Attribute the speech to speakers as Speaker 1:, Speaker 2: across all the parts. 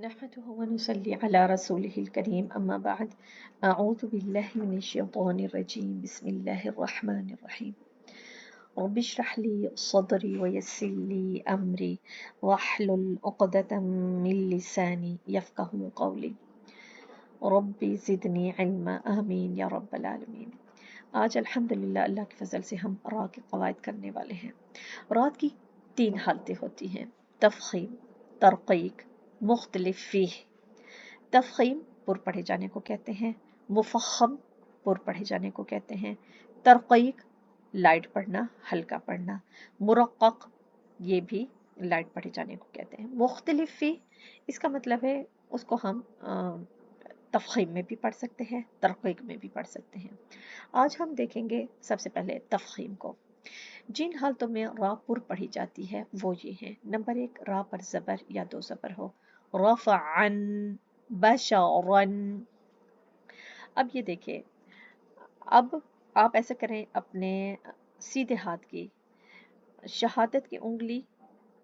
Speaker 1: नहमदुहु व नुसल्ली अला रसूलिहिल करीम अम्मा बाद अऊज़ु बिल्लाहि मिनश शैतानिर रजीम बिस्मिल्लाहिर रहमानिर रहीम रब्बि इश्रह ली सदरी व यस्सिर ली अमरी वहलुल उक़दतम मिन लिसानी यफ़क़हू क़ौली रब्बि ज़िदनी इल्मा आमीन या रब्बल आलमीन। आज अल्हम्दुलिल्लाह अल्लाह के फजल से हम रा के क़वाइद करने वाले हैं। रात की 3 हालतें होती हैं, तफ़ख़ीम, तरक़ीक़, मुख्तलिफ फ़ीह। तफ़ख़ीम पुर पढ़े जाने को कहते हैं, मुफ़ख़म पुर पढ़े जाने को कहते हैं, तरक़ीक़ लाइट पढ़ना, हल्का पढ़ना, मुरक़्क़क़ ये भी लाइट पढ़े जाने को कहते हैं। मुख्तलिफ फ़ीह इसका मतलब है उसको हम तफ़ख़ीम में भी पढ़ सकते हैं, तरक़ीक़ में भी पढ़ सकते हैं। आज हम देखेंगे सबसे पहले तफ़ख़ीम को। जिन हालतों में रा पुर पढ़ी जाती है वो ये हैं। नंबर 1, रा पर ज़बर या 2 ज़बर हो, रफ़अन, बशरन। अब ये देखिए, अब आप ऐसा करें, अपने सीधे हाथ की शहादत की उंगली,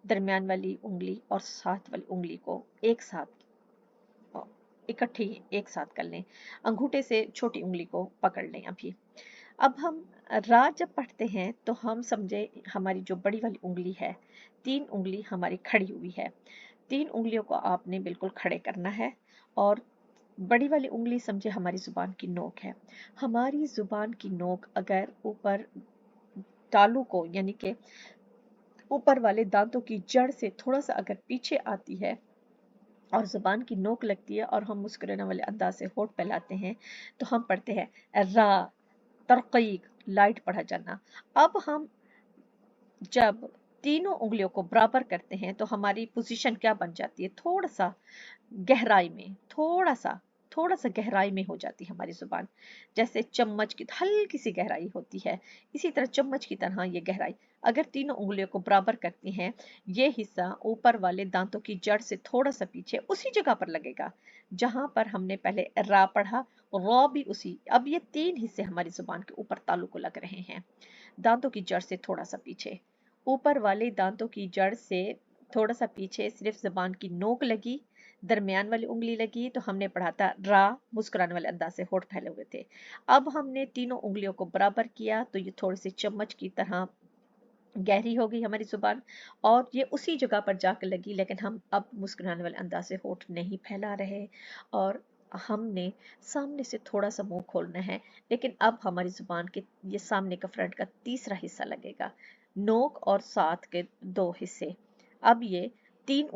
Speaker 1: दरमियान वाली उंगली और साथ वाली उंगली को एक साथ इकट्ठी एक साथ कर लें। अंगूठे से छोटी उंगली को पकड़ लें अभी। अब हम रा जब पढ़ते हैं तो हम समझे हमारी जो बड़ी वाली उंगली है, 3 उंगली हमारी खड़ी हुई है। 3 उंगलियों को आपने बिल्कुल खड़े करना है और बड़ी वाली उंगली समझे हमारी ज़ुबान की नोक है। हमारी ज़ुबान की नोक अगर ऊपर तालू को यानी कि ऊपर वाले दांतों की जड़ से थोड़ा सा अगर पीछे आती है और ज़ुबान की नोक लगती है और हम मुस्कुराने वाले अंदाज से होठ फैलाते हैं तो हम पढ़ते हैं रा, तरक़ीक़ लाइट पढ़ा जाना। अब हम जब तीनों उंगलियों को बराबर करते हैं तो हमारी पोजीशन क्या बन जाती है, थोड़ा सा गहराई में, थोड़ा सा गहराई में हो जाती है हमारी ज़ुबान। जैसे चम्मच की हल्की सी गहराई होती है, इसी तरह चम्मच की तरह ये गहराई अगर तीनों उंगलियों को बराबर करती हैं, ये हिस्सा ऊपर वाले दांतों की जड़ से थोड़ा सा पीछे उसी जगह पर लगेगा जहां पर हमने पहले रा पढ़ा, रॉ भी उसी। अब ये 3 हिस्से हमारी ज़ुबान के ऊपर तालु को लग रहे हैं। दांतों की जड़ से थोड़ा सा पीछे, ऊपर वाले दांतों की जड़ से थोड़ा सा पीछे सिर्फ ज़ुबान की नोक लगी, दरमियान वाली उंगली लगी तो हमने पढ़ा था रा, मुस्कुराने वाले अंदाज से होठ फैले हुए थे। अब हमने तीनों उंगलियों को बराबर किया तो ये थोड़ी सी चम्मच की तरह गहरी हो गई हमारी ज़ुबान और ये उसी जगह पर जाकर लगी, लेकिन हम अब मुस्कुराने वाले अंदाज से होठ नहीं फैला रहे और हमने सामने से थोड़ा सा मुंह खोलना है। लेकिन अब हमारी ज़ुबान के ये सामने का फ्रंट का तीसरा हिस्सा लगेगा, नोक और साथ के 2 हिस्से। अब ये 3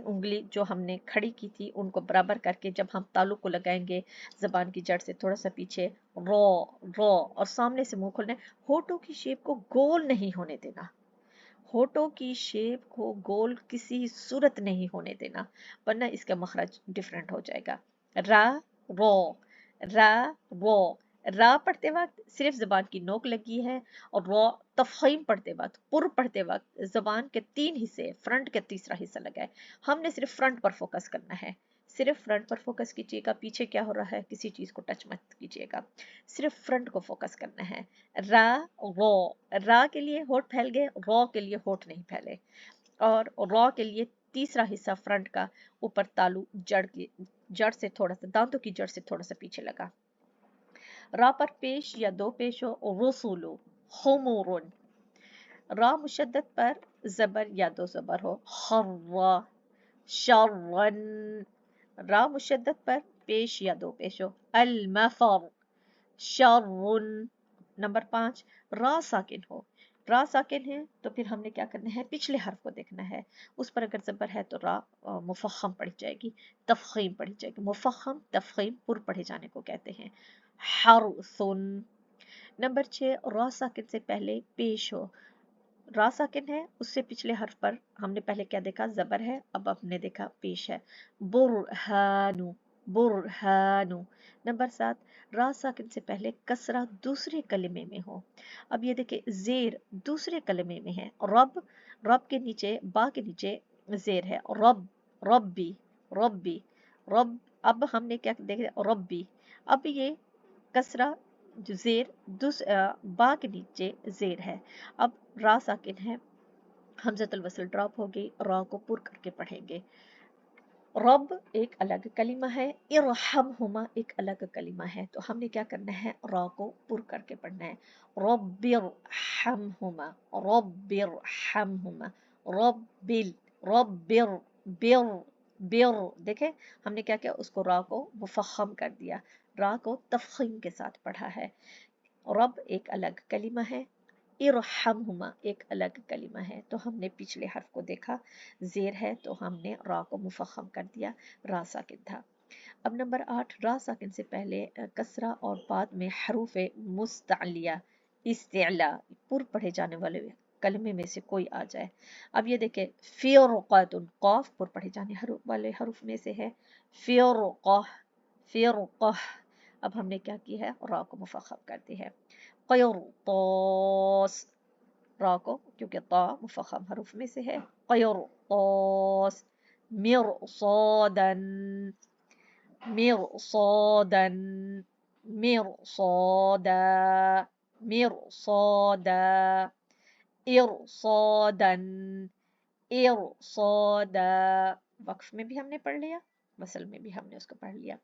Speaker 1: उंगली जो हमने खड़ी की थी उनको बराबर करके जब हम तालु को लगाएंगे ज़बान की जड़ से थोड़ा सा पीछे, रॉ रॉ और सामने से मुंह खोलना है। होठों की शेप को गोल नहीं होने देना, होठों की शेप को गोल किसी सूरत नहीं होने देना, वरना इसका मखरज डिफरेंट हो जाएगा। रा रो, रा रो। रा पढ़ते वक्त सिर्फ ज़बान की नोक लगी है और रॉ तफ़ख़ीम पढ़ते वक्त, पुर पढ़ते वक्त ज़बान के 3 हिस्से, फ्रंट का तीसरा हिस्सा लगा है। हमने सिर्फ फ्रंट पर फोकस करना है, सिर्फ फ्रंट पर फोकस कीजिएगा, पीछे क्या हो रहा है किसी चीज़ को टच मत कीजिएगा, सिर्फ फ्रंट को फोकस करना है। रा रो, रा के लिए होठ फैल गए, रॉ के लिए होठ नहीं फैले और रॉ के लिए तीसरा हिस्सा फ्रंट का ऊपर तालु जड़ से थोड़ा सा, दांतों की जड़ से थोड़ा सा पीछे लगा। रा पर पेश या 2 पेश हो, रुसुलु, हुमुरुन। रा मुशद्दद पर ज़बर या 2 ज़बर हो, हर्रा, शर्रन। रा मुशद्दद पर पेश या 2 पेश हो, अल-मफर, शर्रुन। नंबर 5, रा साकिन हो, रा साकिन है तो फिर हमने क्या करना है, पिछले हर्फ को देखना है। उस पर अगर ज़बर है तो रा मुफ़ख़म पढ़ी जाएगी, तफ़ख़ीम पढ़ी जाएगी। मुफ़ख़म तफ़ख़ीम पुर पढ़े जाने को कहते हैं। हर्सुन। नंबर 6, रा साकिन से पहले पेश हो, रा साकिन है उससे पिछले हर्फ पर हमने पहले क्या देखा, ज़बर है, अब हमने देखा पेश है। बुरहानु, बुरहानु। नंबर 7, रा साकिन से पहले कसरा दूसरे कलिमे में हो। अब ये देखिए ज़ेर दूसरे कलिमे में है, रब, रब के नीचे, बा के नीचे ज़ेर है, रब, रब्बी, रब्बी, रब। अब हमने क्या देखे, रब्बी। अब ये कसरा जो ज़ेर बा के नीचे ज़ेर है। अब रा साकिन है, हमज़तुल वसल ड्रॉप हो गई, रा को पुर करके पढ़ेंगे। रब एक अलग कलिमा है, इरहमहुमा एक अलग कलिमा है। तो हमने क्या करना है, रा को पुर करके पढ़ना है। रब्बिरहमहुमा, रब्बिरहमहुमा, रब्बिल, रब्बिर, बिर, बिर। देखें हमने क्या किया, उसको रा को मुफख्खम कर दिया, रा को तफखीम के साथ पढ़ा है। रब एक अलग कलिमा है, इरहमहुमा एक अलग कलिमा है। तो हमने पिछले हर्फ को देखा, जेर है तो हमने रा को मुफख्खम कर दिया, रा साकिन था। अब नंबर 8, रा साकिन से पहले कसरा और बाद में हरूफ मुस्तअलिया, इस्तिअला, पुर पढ़े जाने वाले कलमे में से कोई आ जाए। अब ये देखें, फिरक़तुन, क़ाफ पुर पढ़े जाने वाले हरूफ में से है, फिरक़ह, फिरक़ह। अब हमने क्या की है, रा को मुफख्खम कर दी है। क़िरतास, रा को क्योंकि ता मुफख्खम हरूफ में से है, क़िरतास। मिरसादन, मिरसादन, मिरसादा, मिरसादा, इरसादन, इरसादा। वक्फ में भी हमने पढ़ लिया, वसल में भी हमने उसको पढ़ लिया।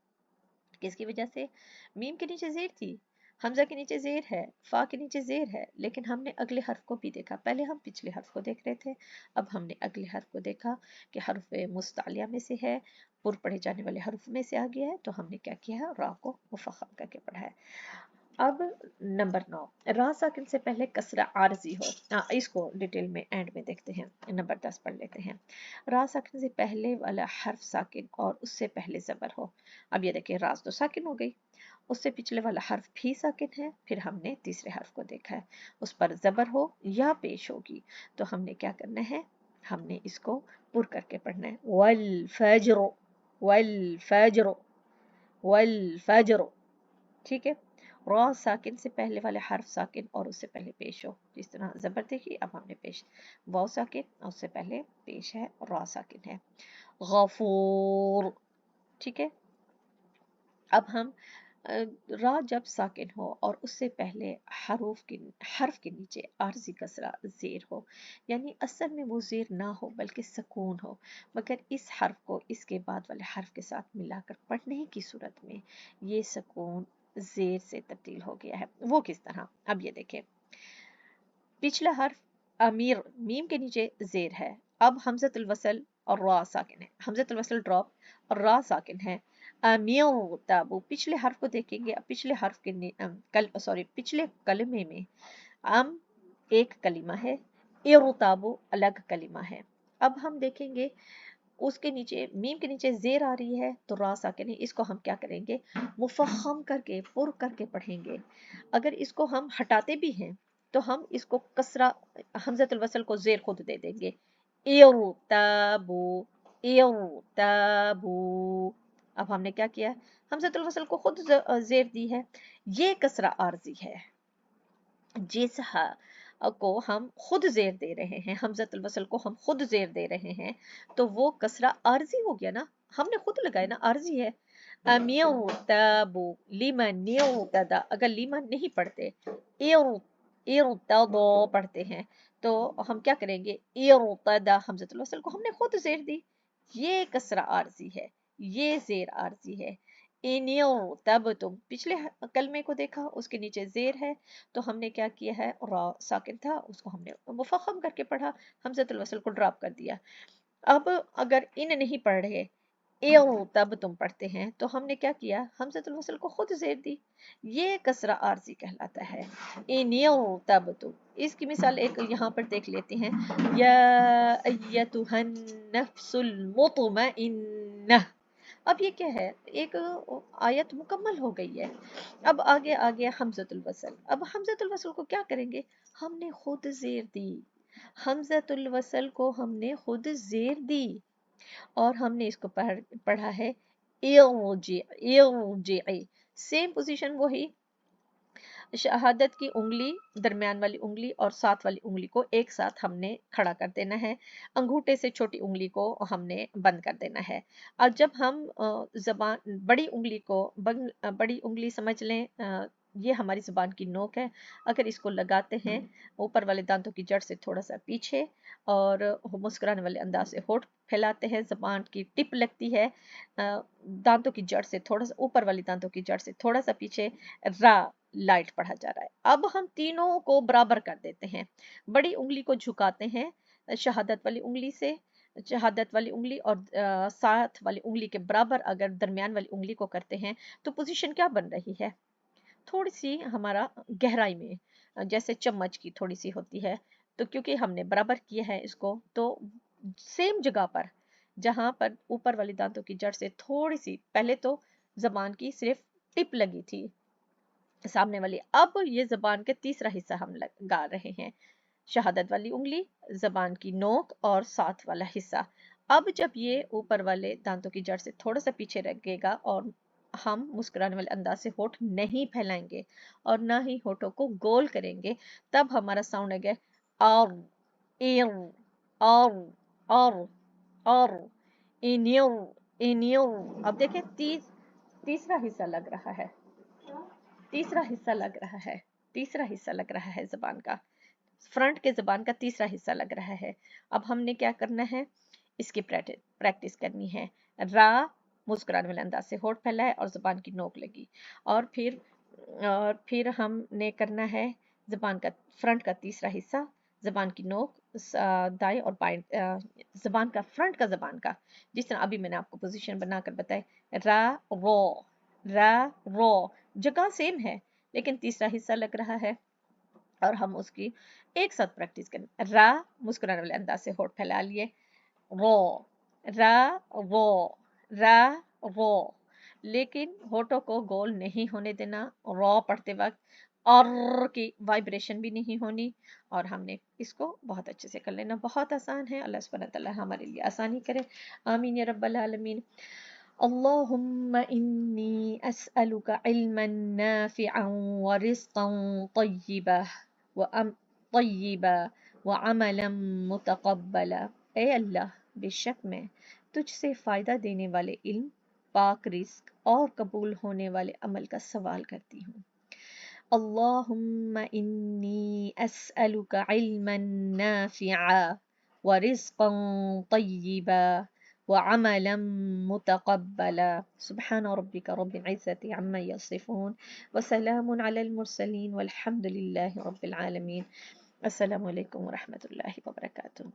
Speaker 1: किसकी वजह से, मीम के नीचे जेर थी, हमजा के नीचे जेर है, फा के नीचे जेर है, लेकिन हमने अगले हर्फ को भी देखा। पहले हम पिछले हर्फ को देख रहे थे, अब हमने अगले हर्फ को देखा कि हर्फ मुस्तालिया में से है, पुर पढ़े जाने वाले हर्फ में से आ गया है। तो हमने क्या किया है, रा को मुफख्खम करके पढ़ा है। अब नंबर 9, रा साकिन से पहले कसरा आरजी हो, इसको डिटेल में एंड में देखते हैं। नंबर 10 पढ़ लेते हैं। रा साकिन से पहले वाला हर्फ साकिन और उससे पहले ज़बर हो। अब ये देखिए, राज तो साकिन हो गई, उससे पिछले वाला हर्फ भी साकिन है, फिर हमने तीसरे हर्फ को देखा है, उस पर ज़बर हो या पेश होगी। तो हमने क्या करना है, हमने इसको पुर करके पढ़ना है। वल फज्र, वल फज्र, वल फज्र। ठीक है, रा साकिन से पहले वाले हर्फ साकिन और उससे पहले पेश हो। जिस तरह ज़बर देखी, अब हमने पेश, वाव साकिन और उससे पहले पेश है, रा साकिन है। गफूर, ठीक है। अब हम रा जब साकिन हो और उससे पहले हर्फ के नीचे आर्जी कसरा जेर हो, यानी असल में वो जेर ना हो बल्कि सकून हो, मगर इस हर्फ को इसके बाद वाले हर्फ के साथ मिलाकर पढ़ने की सूरत में ये सकून जेर से तब्दील हो गया है। वो किस तरह, अब ये देखें, पिछला हर्फ अमीर, मीम के नीचे जेर है, अब हमज़तुल वसल और रा साकिन है, हमज़तुल वसल ड्रॉप और रा साकिन है। अमीर ताबू, पिछले हर्फ को देखेंगे, अब पिछले हर्फ के पिछले कलमे में अम एक कलिमा है, इरताबू अलग कलिमा है। अब हम देखेंगे उसके नीचे, मीम के नीचे जेर आ रही है तो रा साकिन है, इसको हम क्या करेंगे, मुफख्खम करके पुर करके पढ़ेंगे। अगर इसको हम हटाते भी हैं तो हम इसको कसरा, हमज़तुल वसल को जेर खुद दे देंगे, इरताबू, इरताबू। अब हमने क्या किया, हमज़तुल वसल को खुद जेर दी है, ये कसरा आर्जी है। जिस को हम खुद जेर दे रहे हैं, हमज़तुल वसल को हम खुद जेर दे रहे हैं, तो वो कसरा आर्जी हो गया ना, हमने खुद लगाया ना, आर्जी है। अमियताबू, लिमन युतदा, अगर लिमन नहीं पढ़ते, इरतदो पढ़ते हैं, तो हम क्या करेंगे, इरतदा, हमज़तुल वसल को हमने खुद जेर दी, ये कसरा आर्जी है, ये जेर आर्जी है। तब तुम, पिछले कलमे को देखा, उसके नीचे जेर है, तो हमने क्या किया है, रा साकिन था, उसको हमने मुफख्खम करके पढ़ा, हमज़तुल वसल को ड्रॉप कर दिया। अब अगर इन नहीं पढ़ रहे, तब तुम पढ़ते हैं, तो हमने क्या किया, हमज़तुल वसल को खुद जेर दी, ये कसरा आर्जी कहलाता है। तब तुम, इसकी मिसाल एक यहाँ पर देख लेते हैं, या अय्यतुहन नफ्सुल मुतमइन्नह। अब ये क्या है, एक आयत मुकम्मल हो गई है। अब आगे आ गया हमज़तुल वसल, अब हमज़तुल वसल को क्या करेंगे, हमने खुद जेर दी, हमज़तुल वसल को हमने खुद जेर दी और हमने इसको पढ़ा है, इर्जिई, सेम पोजीशन वही, शहादत की उंगली, दरमियान वाली उंगली और साथ वाली उंगली को एक साथ हमने खड़ा कर देना है, अंगूठे से छोटी उंगली को हमने बंद कर देना है। और जब हम जबान, बड़ी उंगली को बड़ी उंगली समझ लें, ये हमारी ज़ुबान की नोक है। अगर इसको लगाते हैं ऊपर वाले दांतों की जड़ से थोड़ा सा पीछे और मुस्कुराने वाले अंदाज से होठ फैलाते हैं, ज़ुबान की टिप लगती है दांतों की जड़ से थोड़ा सा ऊपर वाली दांतों की जड़ से थोड़ा सा पीछे, रा लाइट पढ़ा जा रहा है। अब हम तीनों को बराबर कर देते हैं। बड़ी उंगली को झुकाते हैं शहादत वाली उंगली से, शहादत वाली उंगली और साथ वाली उंगली के बराबर अगर दरमियान वाली उंगली को करते हैं तो पोजीशन क्या बन रही है, थोड़ी सी हमारा गहराई में, जैसे चम्मच की थोड़ी सी होती है। तो क्योंकि हमने बराबर किया है इसको, तो सेम जगह पर जहां पर ऊपर वाली दांतों की जड़ से थोड़ी सी पहले तो जबान की सिर्फ टिप लगी थी सामने वाली, अब ये जबान के तीसरा हिस्सा हम लगा रहे हैं, शहादत वाली उंगली, जबान की नोक और साथ वाला हिस्सा। अब जब ये ऊपर वाले दांतों की जड़ से थोड़ा सा पीछे रखेगा और हम मुस्कुराने वाले अंदाज से होठ नहीं फैलाएंगे और ना ही होठों को गोल करेंगे, तब हमारा साउंड है और एर और और इन। अब देखें तीसरा हिस्सा लग रहा है, तीसरा हिस्सा लग रहा है, तीसरा हिस्सा लग रहा है जबान का, फ्रंट के जबान का तीसरा हिस्सा लग रहा है। अब हमने क्या करना है, इसकी प्रैक्टिस करनी है। रा मुस्कुराने वाले अंदाज से होठ फैला है और जबान की नोक लगी, और फिर हमने करना है जबान का फ्रंट का तीसरा हिस्सा, जबान की नोक दाएं और बाएं, जबान का फ्रंट का जबान का, जिस तरह अभी मैंने आपको पोजीशन बनाकर बताई, रा रो, रा रो, जगह सेम है लेकिन तीसरा हिस्सा लग रहा है। और हम उसकी एक साथ प्रैक्टिस करें। रा मुस्कुराने वाले अंदाज से होठ फैला लिए, रो, रा रो, रा रो, लेकिन होठों को गोल नहीं होने देना, रॉ पढ़ते वक्त और की वाइब्रेशन भी नहीं होनी, और हमने इसको बहुत अच्छे से कर लेना। बहुत आसान है, अल्लाह सुब्हानहू व तआला हमारे लिए आसानी करे, आमीन या रब्बल आलमीन। अल्लाहुम्मा इन्नी अस्अलुका इल्मन नाफिअन व रिज़्क़न तय्यबा व अमलन मुतक़ब्बला। ए अल्लाह, बेशक मैं तुझसे फ़ायदा देने वाले इल्म, पाक रिस्क और कबूल होने वाले अमल का सवाल करती हूँ। अल्लाहुम्मा इन्नी अस्अलुका इल्मन नाफिआ व रिज़्क़न तय्यबा व अमलन मुतक़ब्बला। सुब्हान रब्बिका रब्बिल इज़्ज़ति अम्मा यसिफ़ून व सलामुन अलल मुरसलीन वल्हम्दुलिल्लाहि रब्बिल आलमीन। अस्सलामु अलैकुम व रहमतुल्लाहि व बरकातुहू।